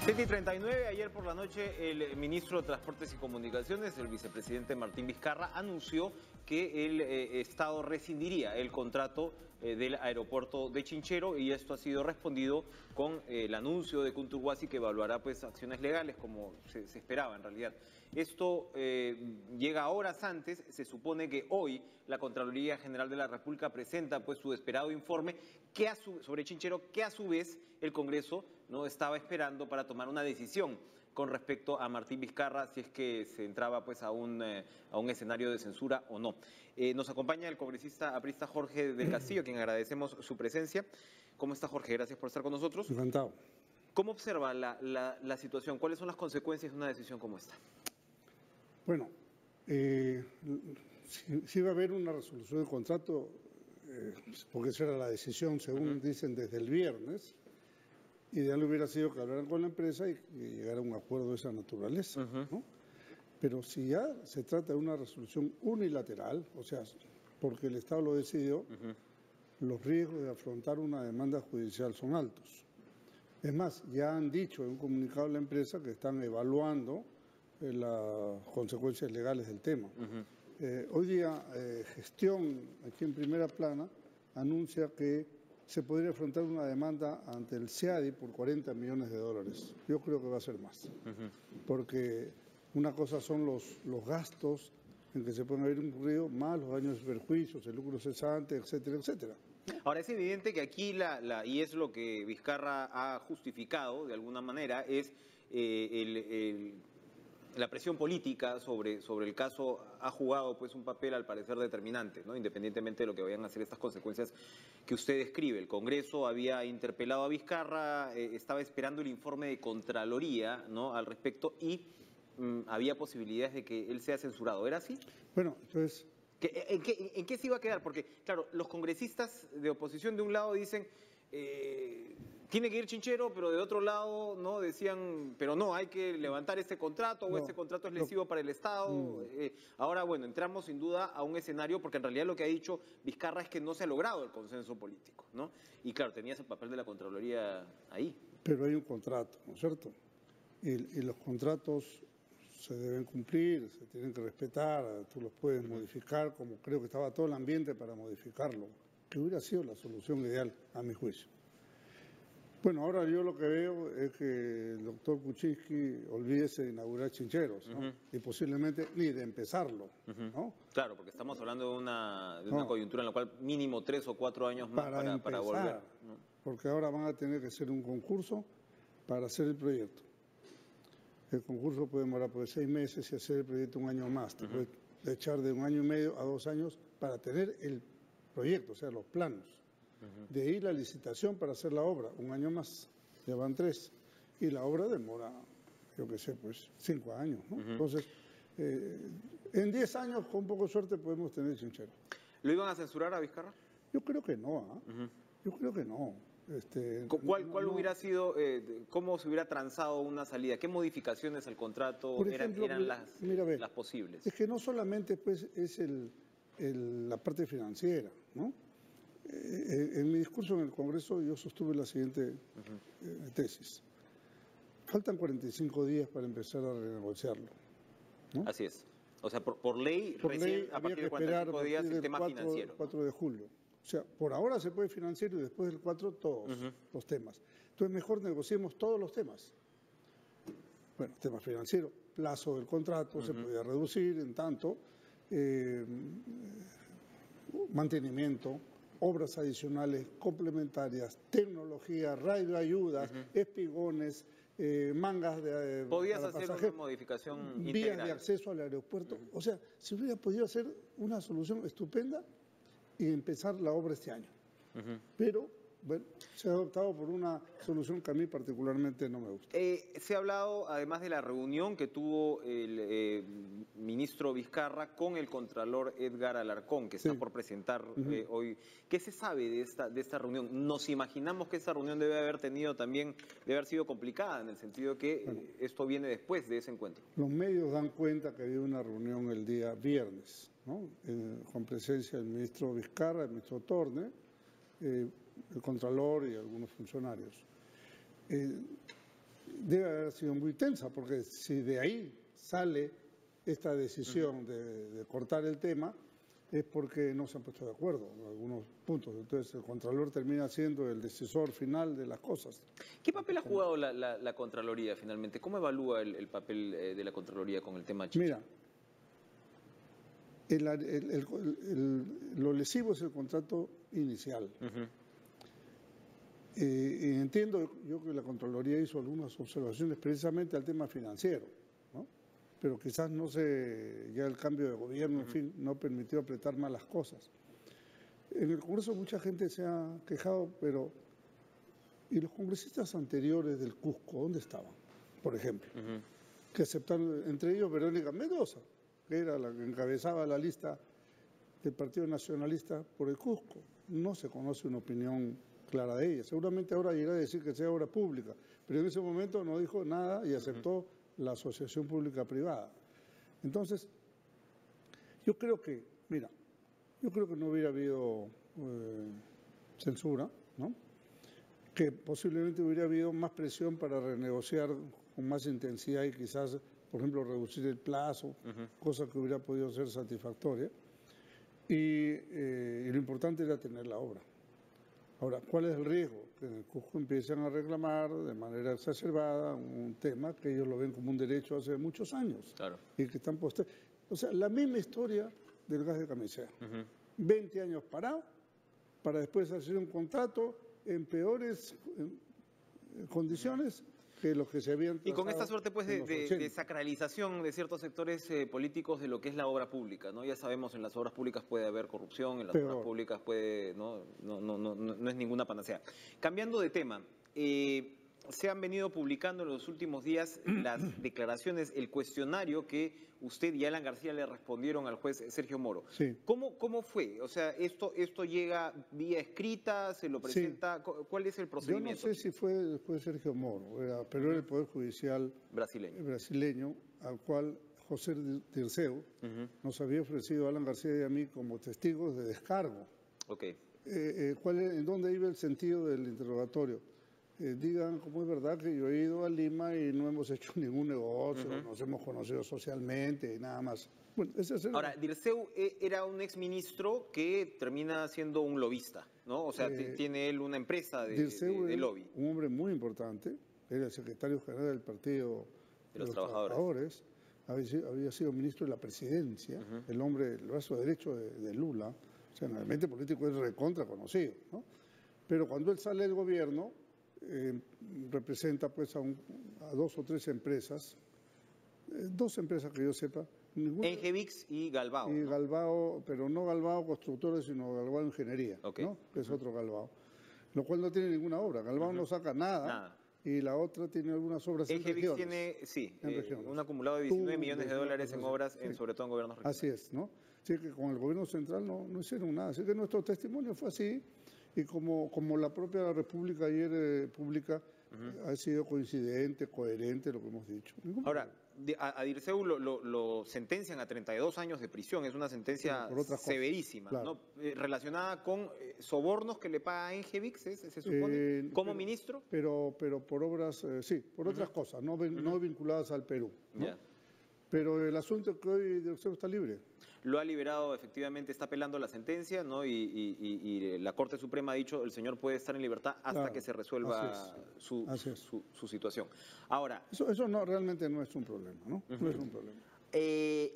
7:39, ayer por la noche el ministro de Transportes y Comunicaciones, el vicepresidente Martín Vizcarra, anunció que el Estado rescindiría el contrato del aeropuerto de Chinchero, y esto ha sido respondido con el anuncio de Kunturwasi, que evaluará pues acciones legales como se esperaba en realidad. Esto llega horas antes. Se supone que hoy la Contraloría General de la República presenta pues su esperado informe sobre Chinchero, que a su vez el Congreso no estaba esperando para tomar una decisión con respecto a Martín Vizcarra, si es que se entraba pues a un escenario de censura o no. Nos acompaña el congresista aprista Jorge del Castillo, a quien agradecemos su presencia. ¿Cómo está, Jorge? Gracias por estar con nosotros. Encantado. ¿Cómo observa la situación? ¿Cuáles son las consecuencias de una decisión como esta? Bueno, si va a haber una resolución de contrato, porque esa era la decisión, según dicen, desde el viernes. Ideal hubiera sido que hablaran con la empresa y llegar a un acuerdo de esa naturaleza, ¿no? Pero si ya se trata de una resolución unilateral, o sea, porque el Estado lo decidió, los riesgos de afrontar una demanda judicial son altos. Es más, ya han dicho en un comunicado de la empresa que están evaluando las consecuencias legales del tema. Hoy día, Gestión, aquí en primera plana, anuncia que se podría afrontar una demanda ante el CIADI por $40 millones. Yo creo que va a ser más, porque una cosa son los gastos en que se pueden haber incurrido, más los daños y perjuicios, el lucro cesante, etcétera, etcétera. Ahora, es evidente que aquí, y es lo que Vizcarra ha justificado de alguna manera, es la presión política sobre el caso ha jugado pues un papel al parecer determinante, ¿no? Independientemente de lo que vayan a ser estas consecuencias que usted describe. El Congreso había interpelado a Vizcarra, estaba esperando el informe de Contraloría, ¿no?, al respecto, y había posibilidades de que él sea censurado. ¿Era así? Bueno, entonces... ¿En qué se iba a quedar? Porque, claro, los congresistas de oposición de un lado dicen... tiene que ir Chinchero, pero de otro lado no decían, pero no, hay que levantar este contrato, o este contrato es lesivo para el Estado. Ahora, bueno, entramos sin duda a un escenario, porque en realidad lo que ha dicho Vizcarra es que no se ha logrado el consenso político, ¿no? Y claro, tenías el papel de la Contraloría ahí. Pero hay un contrato, ¿no es cierto? Y los contratos se deben cumplir, se tienen que respetar, tú los puedes modificar, como creo que estaba todo el ambiente para modificarlo, que hubiera sido la solución ideal, a mi juicio. Bueno, ahora yo lo que veo es que el doctor Kuczynski olvídese de inaugurar Chincheros, ¿no? Y posiblemente ni de empezarlo, ¿no? Claro, porque estamos hablando de una coyuntura en la cual mínimo 3 o 4 años más para volver, ¿no? Porque ahora van a tener que hacer un concurso para hacer el proyecto. El concurso puede demorar por 6 meses y hacer el proyecto un año más. Te puede echar de 1 año y medio a 2 años para tener el proyecto, o sea, los planos. De ahí la licitación para hacer la obra, 1 año más, ya van 3. Y la obra demora, yo qué sé, pues 5 años, ¿no? Entonces, en 10 años, con poco suerte, podemos tener Chinchero. ¿Lo iban a censurar a Vizcarra? Yo creo que no, yo creo que no. ¿Cuál hubiera sido, cómo se hubiera transado una salida? ¿Qué modificaciones al contrato por ejemplo, eran las posibles? Es que no solamente pues, es la parte financiera, ¿no? En mi discurso en el Congreso yo sostuve la siguiente tesis. Faltan 45 días para empezar a renegociarlo, ¿no? Así es. O sea, por ley, recién a partir de 45 días el tema financiero. 4 de julio. O sea, por ahora se puede financiar y después del 4 todos los temas. Entonces mejor negociemos todos los temas. Bueno, tema financiero, plazo del contrato se podía reducir en tanto, mantenimiento, obras adicionales, complementarias, tecnología, radioayudas, espigones, mangas de podías hacer una modificación vías integral de acceso al aeropuerto. O sea, se hubiera podido hacer una solución estupenda y empezar la obra este año. Pero, bueno, se ha optado por una solución que a mí particularmente no me gusta. Se ha hablado, además de la reunión que tuvo el ministro Vizcarra con el contralor Edgar Alarcón, que está por presentar hoy. ¿Qué se sabe de esta reunión? Nos imaginamos que esta reunión debe haber sido complicada, en el sentido que esto viene después de ese encuentro. Los medios dan cuenta que había una reunión el día viernes, ¿no? Con presencia del ministro Vizcarra, el ministro Torne, el contralor y algunos funcionarios. debe haber sido muy tensa, porque si de ahí sale esta decisión de cortar el tema, es porque no se han puesto de acuerdo en algunos puntos. Entonces el Contralor termina siendo el decisor final de las cosas. ¿Qué papel ha jugado la Contraloría finalmente? ¿Cómo evalúa el papel de la Contraloría con el tema Chicha? Mira, lo lesivo es el contrato inicial. Y entiendo yo que la Contraloría hizo algunas observaciones precisamente al tema financiero, ¿no? Pero quizás ya el cambio de gobierno, en fin, no permitió apretar más las cosas. En el Congreso mucha gente se ha quejado, pero ¿y los congresistas anteriores del Cusco dónde estaban? Por ejemplo, que aceptaron, entre ellos Verónica Mendoza, que era la que encabezaba la lista del Partido Nacionalista por el Cusco. No se conoce una opinión clara de ella. Seguramente ahora llegará a decir que sea obra pública, pero en ese momento no dijo nada y aceptó la asociación pública-privada. Entonces, yo creo que no hubiera habido censura, ¿no? Que posiblemente hubiera habido más presión para renegociar con más intensidad y quizás, por ejemplo, reducir el plazo, cosa que hubiera podido ser satisfactoria. Y lo importante era tener la obra. Ahora, ¿cuál es el riesgo? Que en el Cusco empiezan a reclamar de manera exacerbada un tema que ellos lo ven como un derecho hace muchos años. Claro. Y que están o sea, la misma historia del gas de Camisea. 20 años parado para después hacer un contrato en peores condiciones que los que se habían Y con esta suerte pues de 80. sacralización de ciertos sectores políticos de lo que es la obra pública, ¿no? Ya sabemos, en las obras públicas puede haber corrupción, en las obras públicas puede, no es ninguna panacea. Cambiando de tema, se han venido publicando en los últimos días las declaraciones, el cuestionario que usted y Alan García le respondieron al juez Sergio Moro. Sí. ¿Cómo fue? O sea, ¿esto llega vía escrita? ¿Se lo presenta? Sí. ¿Cuál es el procedimiento? Yo no sé si fue después de Sergio Moro, pero era el Poder Judicial brasileño al cual José Dirceu nos había ofrecido a Alan García y a mí como testigos de descargo. Okay. ¿En dónde iba el sentido del interrogatorio? Digan cómo es verdad que yo he ido a Lima y no hemos hecho ningún negocio, nos hemos conocido socialmente y nada más. Bueno, Ahora, Dirceu era un exministro que termina siendo un lobista, ¿no? O sea, tiene él una empresa de lobby. Un hombre muy importante, era el secretario general del Partido de los Trabajadores, había sido ministro de la Presidencia, el hombre, el brazo derecho de Lula, o sea, en el ambiente político es recontra conocido, ¿no? Pero cuando él sale del gobierno, representa pues a 2 o 3 empresas, 2 empresas que yo sepa. Engevix y Galbao. Y Galbao, pero no Galbao Constructores, sino Galbao Ingeniería, ¿no? Que es otro Galbao. Lo cual no tiene ninguna obra. Galbao no saca nada. Y la otra tiene algunas obras en regiones. Tiene, un acumulado de 19 millones de dólares en obras, sobre todo en gobiernos regionales. Así es, ¿no? Así que con el gobierno central no hicieron nada. Así que nuestro testimonio fue así. Y como la propia República ayer publica, ha sido coincidente, coherente lo que hemos dicho. Ahora, a Dirceu lo sentencian a 32 años de prisión, es una sentencia severísima, claro. ¿No? Relacionada con sobornos que le paga Engevix, se supone, como ministro. Pero por obras, sí, por otras cosas, no vinculadas al Perú, ¿no? Pero el asunto es que hoy Dirceu está libre. Lo ha liberado, efectivamente, está apelando la sentencia, ¿no? Y la Corte Suprema ha dicho el señor puede estar en libertad hasta que se resuelva su situación. Ahora, eso realmente no es un problema, ¿no? No es un problema. Él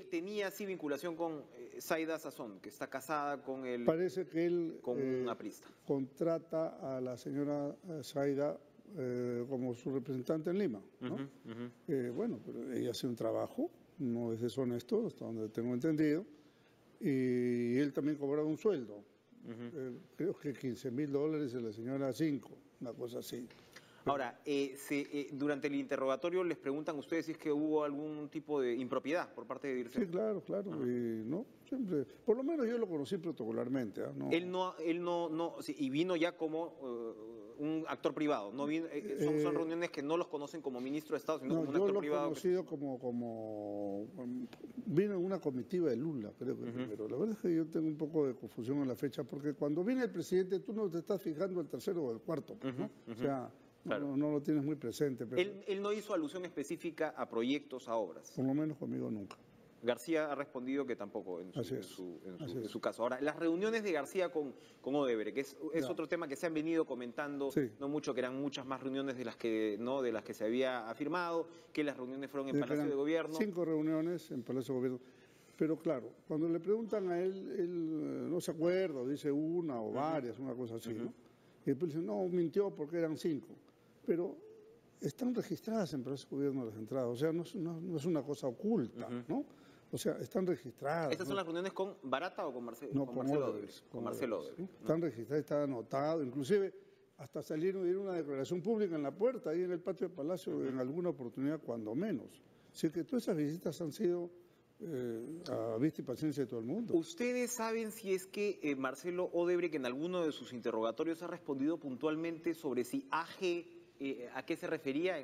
tenía así vinculación con Zaida Sazón, que está casada con el... Parece que él un aprista. Contrata a la señora Zaida como su representante en Lima, ¿no? Bueno, pero ella hace un trabajo, no es deshonesto, hasta donde tengo entendido, y él también cobraba un sueldo, creo que $15,000 y la señora 5, una cosa así. Ahora, durante el interrogatorio les preguntan ustedes si es que hubo algún tipo de impropiedad por parte de Dirceu. Sí, claro, y no, siempre, por lo menos yo lo conocí protocolarmente. ¿No? Él no, y vino ya como un actor privado, no vino, son reuniones que no los conocen como ministro de Estado, sino como un actor privado. Yo lo he conocido vino en una comitiva de Lula, creo que primero. La verdad es que yo tengo un poco de confusión en la fecha, porque cuando viene el presidente tú no te estás fijando el tercero o el cuarto, ¿no? O sea, Claro. no lo tienes muy presente, pero Él no hizo alusión específica a proyectos, a obras. por lo menos conmigo nunca. García ha respondido que tampoco en Así es, su caso. Ahora, las reuniones de García con Odebrecht, que es otro tema que se han venido comentando, Sí. no mucho, que eran muchas más reuniones de las que se había afirmado, que las reuniones fueron en De que Palacio eran de Gobierno. 5 reuniones en Palacio de Gobierno. Pero claro, cuando le preguntan a él no se acuerda, dice una o varias, una cosa así, ¿no? Y después dice, no, mintió porque eran 5. Pero están registradas en Palacio de Gobierno las entradas, o sea, no es una cosa oculta, ¿no? O sea, están registradas. ¿Estas son las reuniones con Barata o con No, con Marcelo Odebrecht, Odebrecht? Con Marcelo Odebrecht, Odebrecht. ¿no? Están registradas, está anotado, inclusive hasta salieron y dieron una declaración pública en la puerta, ahí en el patio del Palacio, en alguna oportunidad, cuando menos. Así que todas esas visitas han sido a vista y paciencia de todo el mundo. ¿Ustedes saben si es que Marcelo Odebrecht en alguno de sus interrogatorios ha respondido puntualmente sobre si AG, a qué se refería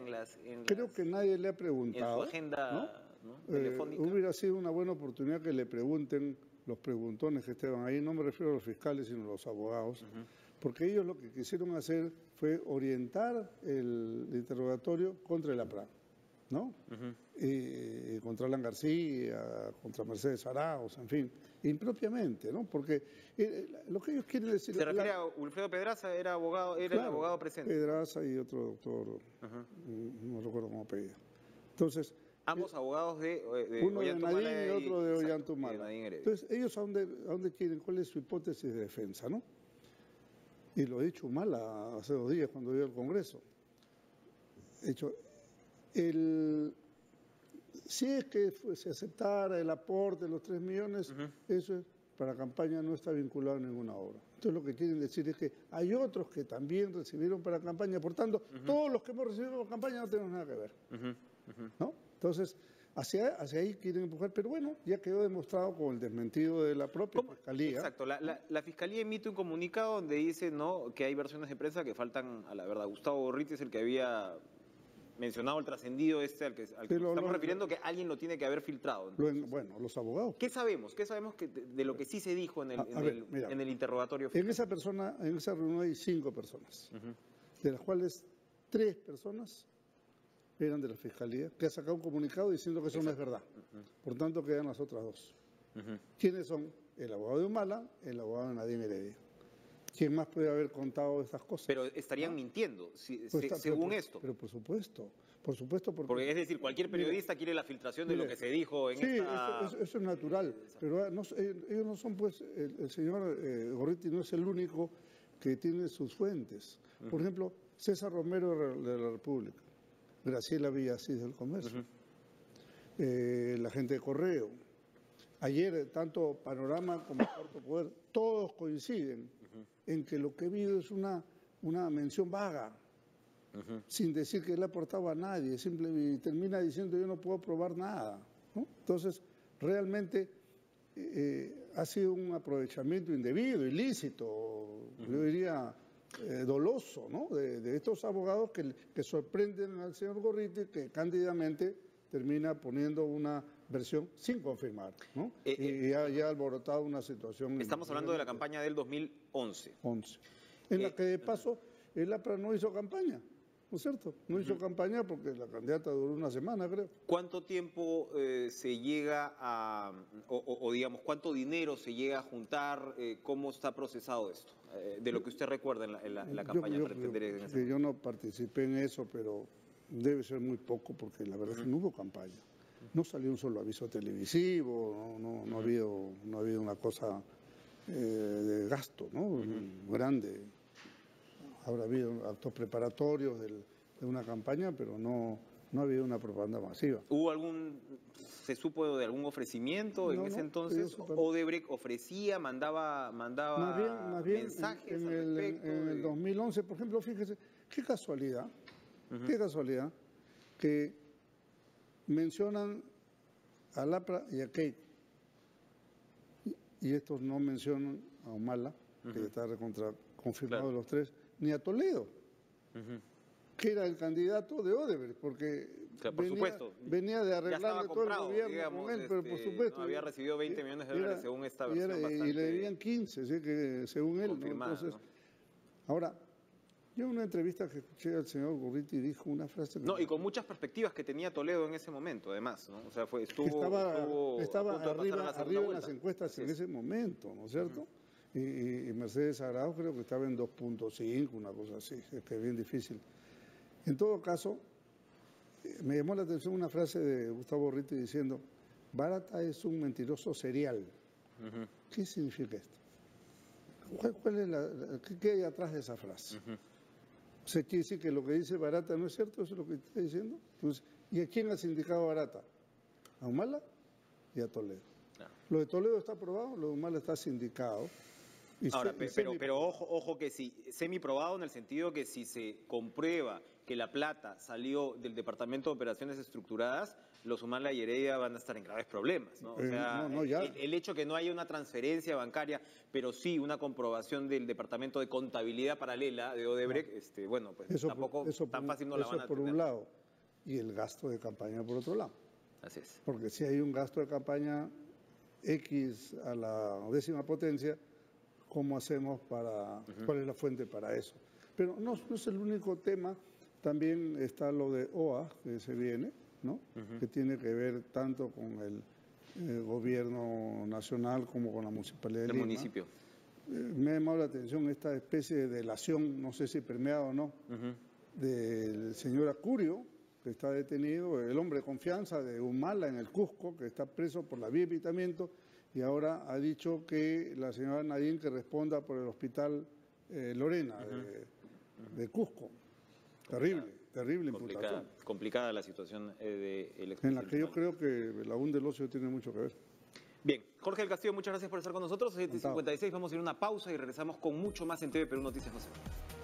Creo que nadie le ha en preguntado. su agenda, ¿no? ¿no? telefónica? Hubiera sido una buena oportunidad que le pregunten los preguntones que estaban ahí, no me refiero a los fiscales, sino a los abogados, porque ellos lo que quisieron hacer fue orientar el interrogatorio contra el APRA, ¿no? Contra Alan García, contra Mercedes Arauz, en fin, impropiamente, ¿no? Porque lo que ellos quieren decir... ¿Se refiere a Wilfredo Pedraza? Era abogado, el abogado presente. Pedraza y otro doctor, no recuerdo cómo apellida. Entonces... Ambos abogados de uno de Ollantumala Nadine y otro de Ollantumala. de Nadine Heredia. Entonces, ellos a dónde quieren, cuál es su hipótesis de defensa, ¿no? Y lo ha dicho Humala hace 2 días cuando dio al Congreso. Si es que se aceptara el aporte de los 3 millones, eso es, para campaña no está vinculado a ninguna obra. Entonces lo que quieren decir es que hay otros que también recibieron para campaña, por tanto, todos los que hemos recibido para campaña no tenemos nada que ver. ¿No? Entonces, hacia ahí quieren empujar, pero bueno, ya quedó demostrado con el desmentido de la propia Fiscalía. Exacto, la Fiscalía emite un comunicado donde dice, ¿no?, que hay versiones de prensa que faltan a la verdad. Gustavo Gorriti es el que había mencionado el trascendido al que estamos refiriendo, que alguien lo tiene que haber filtrado. Bueno, los abogados. ¿Qué sabemos? ¿Qué sabemos de lo que sí se dijo en el interrogatorio? En esa reunión hay 5 personas, de las cuales 3 personas eran de la Fiscalía, que ha sacado un comunicado diciendo que eso no es verdad. Por tanto, quedan las otras 2. ¿Quiénes son? El abogado de Humala, el abogado de Nadine Heredia. ¿Quién más puede haber contado estas cosas? Pero estarían mintiendo, según esto. Pero por supuesto. Porque es decir, cualquier periodista quiere la filtración de lo que se dijo en esta... Sí, eso es natural. Pero ellos no son, pues, el señor Gorriti no es el único que tiene sus fuentes. Por ejemplo, César Romero de la República, Graciela Villasís del Comercio, la gente de Correo. Ayer, tanto Panorama como Cuarto Poder, todos coinciden en que lo que he habido es una mención vaga, sin decir que le aportaba a nadie, y termina diciendo yo no puedo probar nada, ¿no? Entonces, realmente ha sido un aprovechamiento indebido, ilícito, yo diría doloso, ¿no? De estos abogados que sorprenden al señor Gorriti, que cándidamente termina poniendo una versión sin confirmar, ¿no? Y ya ha alborotado una situación... Estamos hablando de la campaña del 2011. En la que, de paso, el APRA no hizo campaña, ¿no es cierto? No hizo campaña porque la candidata duró una semana, creo. ¿Cuánto tiempo se llega a, o digamos, cuánto dinero se llega a juntar? ¿Cómo está procesado esto? De lo que usted recuerda en la campaña. Yo no participé en eso, pero debe ser muy poco porque la verdad es que no hubo campaña. No salió un solo aviso televisivo, no ha habido una cosa de gasto, ¿no? Grande. Habrá habido actos preparatorios de una campaña, pero no ha habido una propaganda masiva. ¿Se supo de algún ofrecimiento en ese entonces? ¿Odebrecht ofrecía, mandaba más bien, mensajes en al respecto? En el 2011, por ejemplo, fíjese, qué casualidad que mencionan a Lapra y a Keiko, y estos no mencionan a Humala, que ya está confirmado los 3, ni a Toledo, que era el candidato de Odebrecht, porque venía de arreglarle todo el gobierno con él, pero por supuesto... No, había recibido 20 millones de dólares según esta versión. Y le debían 15, ¿sí? Que según él. ¿No? Entonces, ahora, Yo en una entrevista que escuché al señor Gurriti dijo una frase... No, y con muchas perspectivas que tenía Toledo en ese momento, además, ¿no? O sea, estaba a punto de pasar a la segunda arriba en vuelta. las encuestas Así en es. ese momento, ¿no es cierto? Y Mercedes Arauz creo que estaba en 2.5, una cosa así, es que es bien difícil. En todo caso, me llamó la atención una frase de Gustavo Gurriti diciendo, Barata es un mentiroso serial. ¿Qué significa esto? ¿Cuál es qué hay atrás de esa frase? O sea, quiere decir que lo que dice Barata no es cierto, eso es lo que está diciendo. Entonces, ¿y a quién ha sindicado Barata? A Humala y a Toledo. Claro. Lo de Toledo está aprobado, lo de Humala está sindicado. Ahora, pero ojo que sí, semiprobado en el sentido que si se comprueba que la plata salió del Departamento de Operaciones Estructuradas, los Humala y Heredia van a estar en graves problemas, ¿no? O sea, ya. el hecho que no haya una transferencia bancaria, pero sí una comprobación del Departamento de Contabilidad Paralela de Odebrecht, bueno, pues tampoco tan fácil no la van a Eso por tener. un lado, y el gasto de campaña por otro lado. Así es. Porque si hay un gasto de campaña X a la 10ª potencia, ¿cómo hacemos cuál es la fuente para eso? Pero no es el único tema, también está lo de OA que se viene, ¿no? Que tiene que ver tanto con el gobierno nacional como con la municipalidad de Lima. El municipio. Me ha llamado la atención esta especie de delación, no sé si premiada o no, del señor Acurio, que está detenido, el hombre de confianza de Humala en el Cusco, que está preso por la vía de evitamiento, y ahora ha dicho que la señora Nadine que responda por el hospital Lorena de Cusco. Terrible imputación. Complicada la situación del En la que yo creo que la UNDE del Ocio tiene mucho que ver. Bien, Jorge del Castillo, muchas gracias por estar con nosotros. 7:56, vamos a ir a una pausa y regresamos con mucho más en TV Perú Noticias. No se vayan.